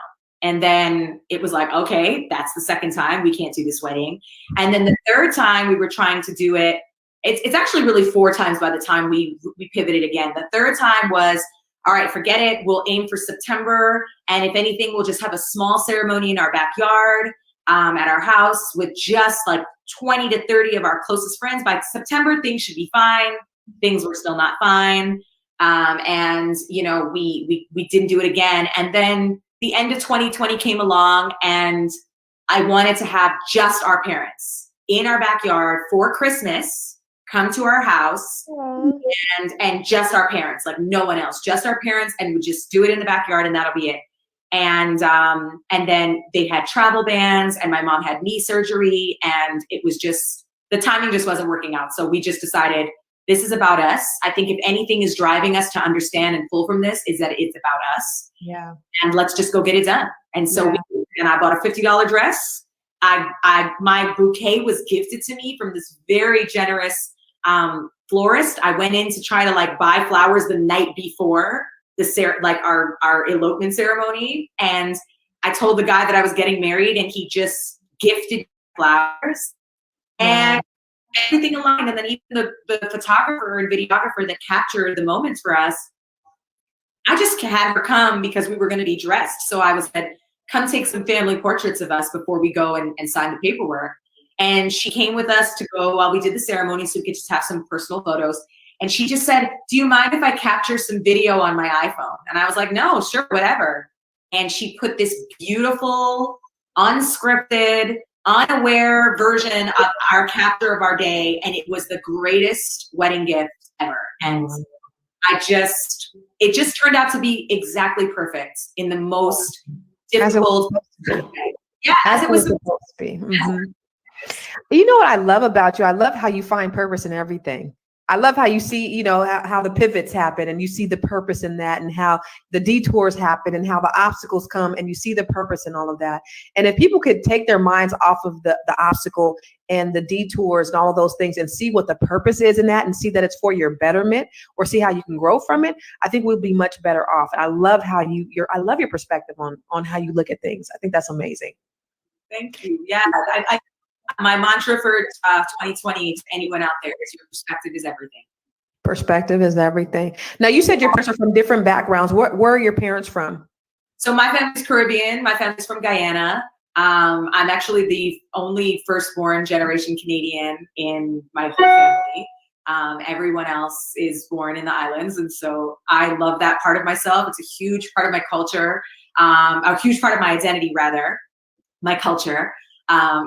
[SPEAKER 2] And then it was like, okay, that's the second time we can't do this wedding. And then the third time we were trying to do it, it's actually really 4 times by the time we pivoted again. The third time was, all right, forget it. We'll aim for September. And if anything, we'll just have a small ceremony in our backyard. At our house with just like 20 to 30 of our closest friends. By September, things should be fine. Things were still not fine. And, you know, we didn't do it again. And then the end of 2020 came along, and I wanted to have just our parents in our backyard for Christmas, come to our house and just our parents, like no one else, just our parents, and we just do it in the backyard, and that'll be it. And then they had travel bans, and my mom had knee surgery, and it was just, the timing just wasn't working out. So we just decided, this is about us. I think if anything is driving us to understand and pull from this, is that it's about us.
[SPEAKER 1] Yeah.
[SPEAKER 2] And let's just go get it done. And so and I bought a $50 dress. My bouquet was gifted to me from this very generous florist. I went in to try to like buy flowers the night before our elopement ceremony. And I told the guy that I was getting married, and he just gifted flowers. And everything aligned. And then even the photographer and videographer that captured the moments for us, I just had her come because we were going to be dressed. So I said, come take some family portraits of us before we go and sign the paperwork. And she came with us to go while we did the ceremony, so we could just have some personal photos. And she just said, do you mind if I capture some video on my iPhone? And I was like, no, sure, whatever. And she put this beautiful, unscripted, unaware version of our capture of our day. And it was the greatest wedding gift ever. And it just turned out to be exactly perfect in the most difficult way. Yeah, as it was supposed to be.
[SPEAKER 1] Mm-hmm. You know what I love about you? I love how you find purpose in everything. I love how you see, you know, how the pivots happen, and you see the purpose in that, and how the detours happen, and how the obstacles come, and you see the purpose in all of that. And if people could take their minds off of the obstacle and the detours and all of those things, and see what the purpose is in that, and see that it's for your betterment, or see how you can grow from it, I think we'll be much better off. And I love how I love your perspective on how you look at things. I think that's amazing.
[SPEAKER 2] Thank you. Yeah, my mantra for 2020 to anyone out there is, your perspective is everything.
[SPEAKER 1] Perspective is everything. Now, you said your parents are from different backgrounds. Where are your parents from?
[SPEAKER 2] So my family's Caribbean. My family's from Guyana. I'm actually the only firstborn generation Canadian in my whole family. Everyone else is born in the islands. And so I love that part of myself. It's a huge part of my culture, a huge part of my identity, rather, my culture.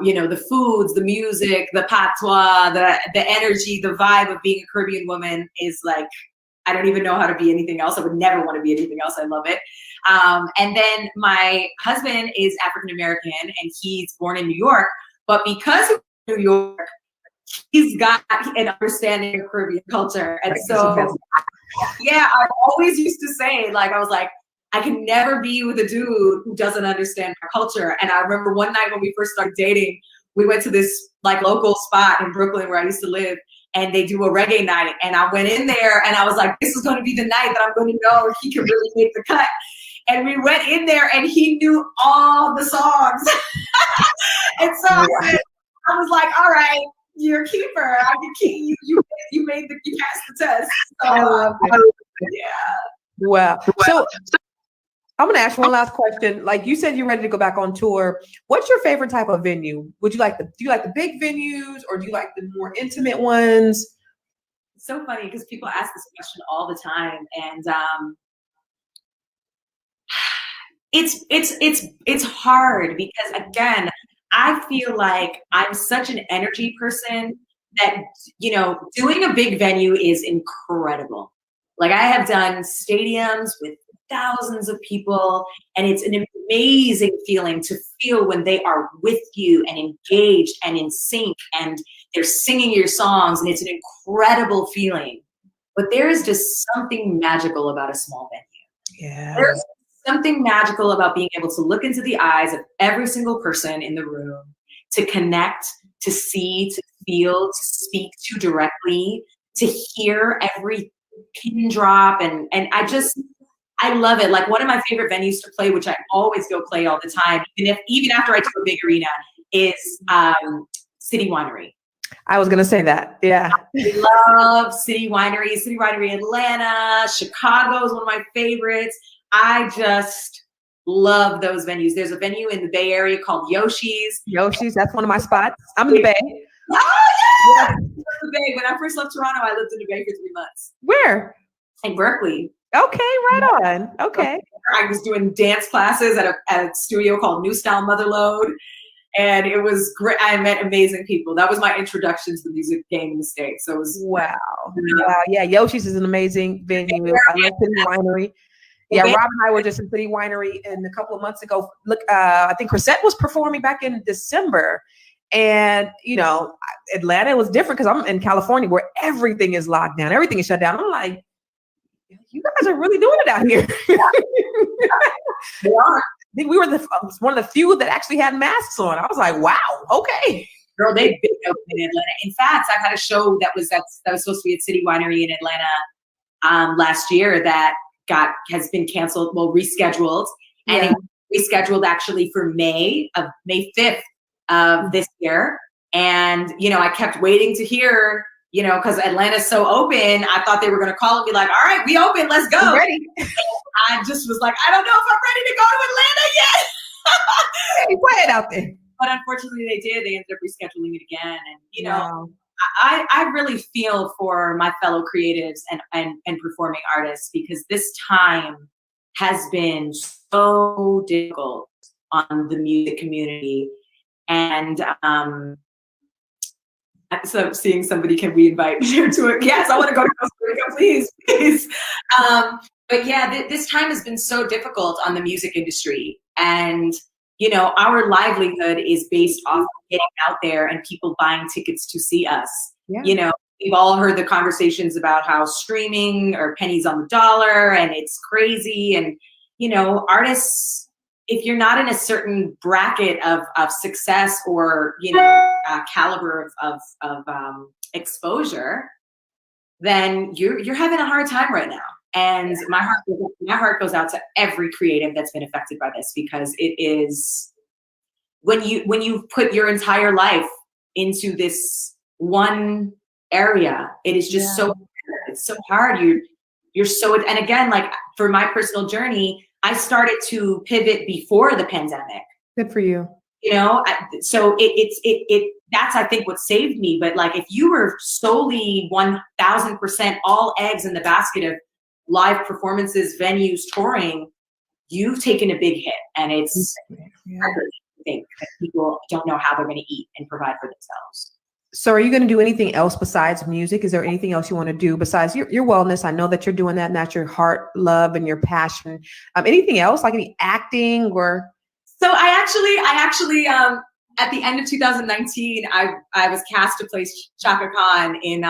[SPEAKER 2] You know, the foods, the music, the patois, the energy, the vibe of being a Caribbean woman is like, I don't even know how to be anything else. I would never want to be anything else. I love it. And then my husband is African-American, and he's born in New York, but because of New York, he's got an understanding of Caribbean culture. And so, yeah, I always used to say, like, I was like, I can never be with a dude who doesn't understand our culture. And I remember one night when we first started dating, we went to this like local spot in Brooklyn where I used to live, and they do a reggae night. And I went in there and I was like, this is going to be the night that I'm going to know if he can really make the cut. And we went in there and he knew all the songs. And so I was like, all right, you're a keeper. I can keep you. You passed the test. So,
[SPEAKER 1] I love it.
[SPEAKER 2] Yeah.
[SPEAKER 1] Wow. So I'm going to ask one last question. Like you said, you're ready to go back on tour. What's your favorite type of venue? Do you like the big venues, or do you like the more intimate ones?
[SPEAKER 2] It's so funny because people ask this question all the time, and it's hard because, again, I feel like I'm such an energy person that, you know, doing a big venue is incredible. Like, I have done stadiums with thousands of people, and it's an amazing feeling to feel when they are with you and engaged and in sync, and they're singing your songs, and it's an incredible feeling. But there is just something magical about a small venue.
[SPEAKER 1] Yeah.
[SPEAKER 2] There's something magical about being able to look into the eyes of every single person in the room, to connect, to see, to feel, to speak to directly, to hear every pin drop, and I love it. Like, one of my favorite venues to play, which I always go play all the time, even after I do a big arena, is City Winery.
[SPEAKER 1] I was going to say that. Yeah.
[SPEAKER 2] I love City Winery. City Winery Atlanta, Chicago is one of my favorites. I just love those venues. There's a venue in the Bay Area called Yoshi's.
[SPEAKER 1] Yoshi's, that's one of my spots. I'm in the Bay.
[SPEAKER 2] Oh, yeah! The Bay. When I first left Toronto, I lived in the Bay for 3 months.
[SPEAKER 1] Where?
[SPEAKER 2] In Berkeley.
[SPEAKER 1] Okay, right on. Okay.
[SPEAKER 2] I was doing dance classes at a studio called New Style Motherlode, and it was great. I met amazing people. That was my introduction to the music game in the States. So it was
[SPEAKER 1] wow. Yeah, Yoshi's is an amazing venue. I love City Winery. Yeah,
[SPEAKER 2] Okay.
[SPEAKER 1] Rob and I were just in City Winery and a couple of months ago. Look, I think Chrisette was performing back in December. And, you know, Atlanta was different because I'm in California where everything is locked down. Everything is shut down. I'm like, you guys are really doing it out here.
[SPEAKER 2] They are.
[SPEAKER 1] I think we were one of the few that actually had masks on. I was like, wow, okay.
[SPEAKER 2] Girl, they've been open in Atlanta. In fact, I've had a show that was supposed to be at City Winery in Atlanta last year that has been canceled, rescheduled. And it was rescheduled actually for May 5th of this year. And, you know, I kept waiting to hear, you know, because Atlanta's so open, I thought they were going to call and be like, all right, we open, let's go.
[SPEAKER 1] I'm ready.
[SPEAKER 2] I just was like, I don't know if I'm ready to go to Atlanta yet.
[SPEAKER 1] Hey, play it out there.
[SPEAKER 2] But unfortunately they did. They ended up rescheduling it again. And, you know,
[SPEAKER 1] Wow.
[SPEAKER 2] I really feel for my fellow creatives and performing artists, because this time has been so difficult on the music community. And so seeing somebody, can we invite you to it? Yes, I want to go to Costa Rica, please. But yeah, this time has been so difficult on the music industry. And, you know, our livelihood is based off of getting out there and people buying tickets to see us.
[SPEAKER 1] Yeah.
[SPEAKER 2] You know, we've all heard the conversations about how streaming are pennies on the dollar and it's crazy. And, you know, artists, if you're not in a certain bracket of success or, you know, caliber of exposure, then you're having a hard time right now. And my heart goes out to every creative that's been affected by this, because it is, when you put your entire life into this one area, it is just so hard. You're so, and again, like for my personal journey, I started to pivot before the pandemic.
[SPEAKER 1] Good for you.
[SPEAKER 2] You know, so that's, I think, what saved me. But like, if you were solely 1000% all eggs in the basket of live performances, venues, touring, you've taken a big hit. And it's, I think that people don't know how they're going to eat and provide for themselves.
[SPEAKER 1] So are you going to do anything else besides music? Is there anything else you want to do besides your wellness? I know that you're doing that, and that's your heart, love, and your passion. Anything else, like any acting or?
[SPEAKER 2] So I actually, at the end of 2019, I was cast to play Chaka Khan in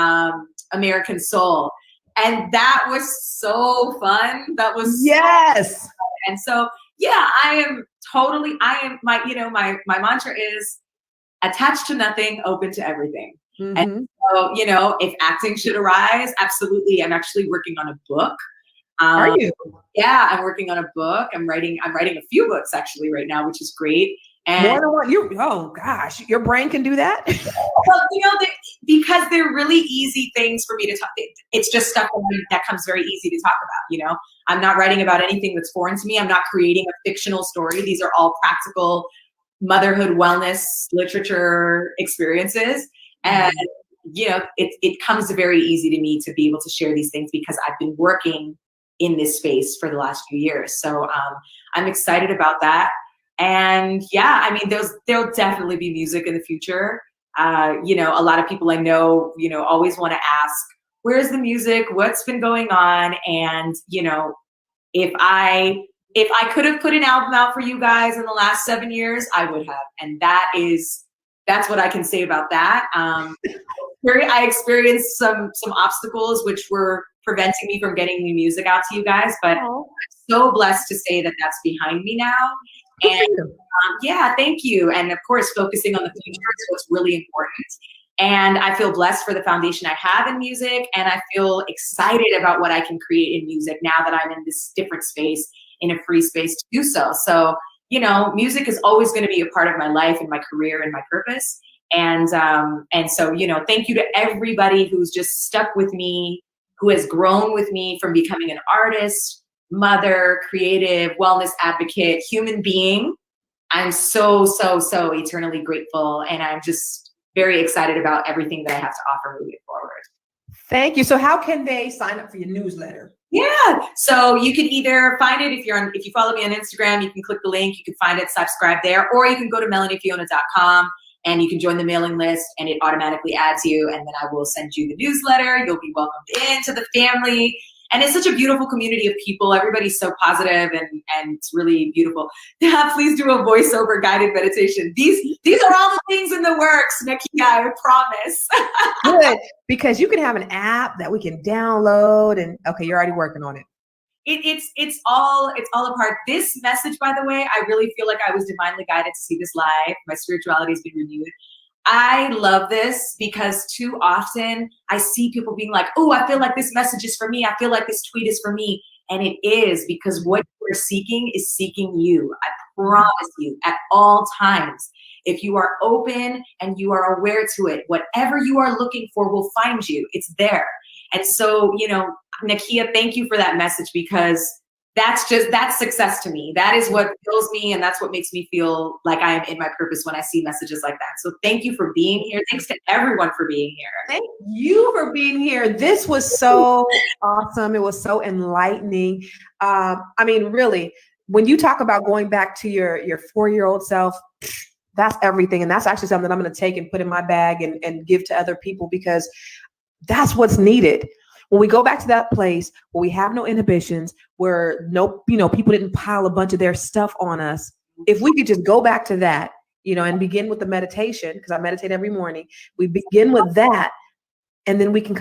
[SPEAKER 2] American Soul. And that was so fun. That was
[SPEAKER 1] yes.
[SPEAKER 2] So fun. And so, yeah, my mantra is attached to nothing, open to everything. Mm-hmm. And so, you know, if acting should arise, absolutely. I'm actually working on a book.
[SPEAKER 1] Are you?
[SPEAKER 2] Yeah, I'm working on a book. I'm writing a few books actually right now, which is great. And
[SPEAKER 1] more than one. Oh gosh, your brain can do that.
[SPEAKER 2] Well, you know, because they're really easy things for me to talk. It's just stuff that comes very easy to talk about. You know, I'm not writing about anything that's foreign to me. I'm not creating a fictional story. These are all practical motherhood wellness literature experiences. And, you know, it comes very easy to me to be able to share these things because I've been working in this space for the last few years. So I'm excited about that. And yeah, I mean, there'll definitely be music in the future. You know, a lot of people I know, you know, always want to ask, where's the music? What's been going on? And, you know, if I could have put an album out for you guys in the last 7 years, I would have. And that's what I can say about that. I experienced some obstacles which were preventing me from getting new music out to you guys, but I'm so blessed to say that that's behind me now. And yeah, thank you. And of course, focusing on the future is what's really important. And I feel blessed for the foundation I have in music, and I feel excited about what I can create in music now that I'm in this different space, in a free space to do so. So, you know, music is always going to be a part of my life and my career and my purpose. And so, you know, thank you to everybody who's just stuck with me, who has grown with me from becoming an artist, mother, creative, wellness advocate, human being. I'm so, so, so eternally grateful. And I'm just very excited about everything that I have to offer moving forward.
[SPEAKER 1] Thank you. So how can they sign up for your newsletter?
[SPEAKER 2] Yeah. So you can either find it if you follow me on Instagram, you can click the link, you can find it, subscribe there, or you can go to melaniefiona.com and you can join the mailing list and it automatically adds you. And then I will send you the newsletter. You'll be welcomed into the family. And it's such a beautiful community of people. Everybody's so positive and it's really beautiful. Yeah, please do a voiceover guided meditation. These are all the things in the works, Nakia, I promise.
[SPEAKER 1] Good, because you can have an app that we can download, and okay, you're already working on it.
[SPEAKER 2] It's all a part. This message, by the way, I really feel like I was divinely guided to see this live. My spirituality has been renewed. I love this because too often I see people being like, oh, I feel like this message is for me. I feel like this tweet is for me. And it is, because what you're seeking is seeking you. I promise you, at all times. If you are open and you are aware to it, whatever you are looking for will find you. It's there. And so, you know, Nakia, thank you for that message, because that's success to me. That is what fills me, and that's what makes me feel like I am in my purpose when I see messages like that. So thank you for being here. Thanks to everyone for being here.
[SPEAKER 1] Thank you for being here. This was so awesome. It was so enlightening. I mean, really, when you talk about going back to your 4-year-old self, that's everything. And that's actually something I'm going to take and put in my bag and give to other people, because that's what's needed. When we go back to that place where we have no inhibitions, where people didn't pile a bunch of their stuff on us. If we could just go back to that, and begin with the meditation, because I meditate every morning, we begin with that, and then we can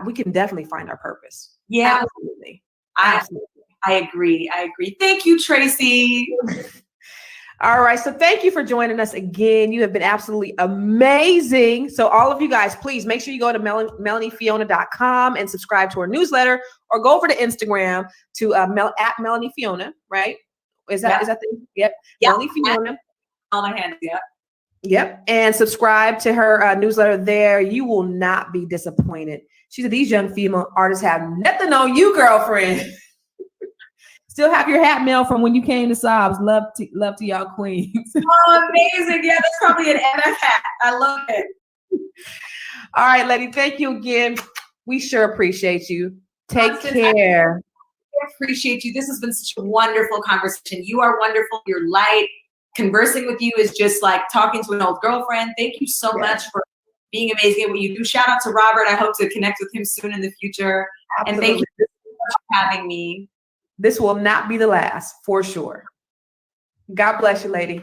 [SPEAKER 1] we can definitely find our purpose.
[SPEAKER 2] Yeah,
[SPEAKER 1] absolutely.
[SPEAKER 2] I agree. Thank you, Tracy.
[SPEAKER 1] All right. So thank you for joining us again. You have been absolutely amazing. So all of you guys, please make sure you go to MelanieFiona.com and subscribe to her newsletter, or go over to Instagram to at Melanie Fiona, right? Is that the, yep. Melanie Fiona.
[SPEAKER 2] All my hands, yeah.
[SPEAKER 1] Yep. And subscribe to her newsletter there. You will not be disappointed. She said, these young female artists have nothing on you, girlfriend. Still have your hat mail from when you came to Sobs. Love to y'all queens.
[SPEAKER 2] Oh, amazing. Yeah, that's probably an NF hat. I love it.
[SPEAKER 1] All right, lady. Thank you again. We sure appreciate you. Take care.
[SPEAKER 2] I appreciate you. This has been such a wonderful conversation. You are wonderful. You're light. Conversing with you is just like talking to an old girlfriend. Thank you so much for being amazing at what you do. Shout out to Robert. I hope to connect with him soon in the future. Absolutely. And thank you so much for having me.
[SPEAKER 1] This will not be the last, for sure. God bless you, lady.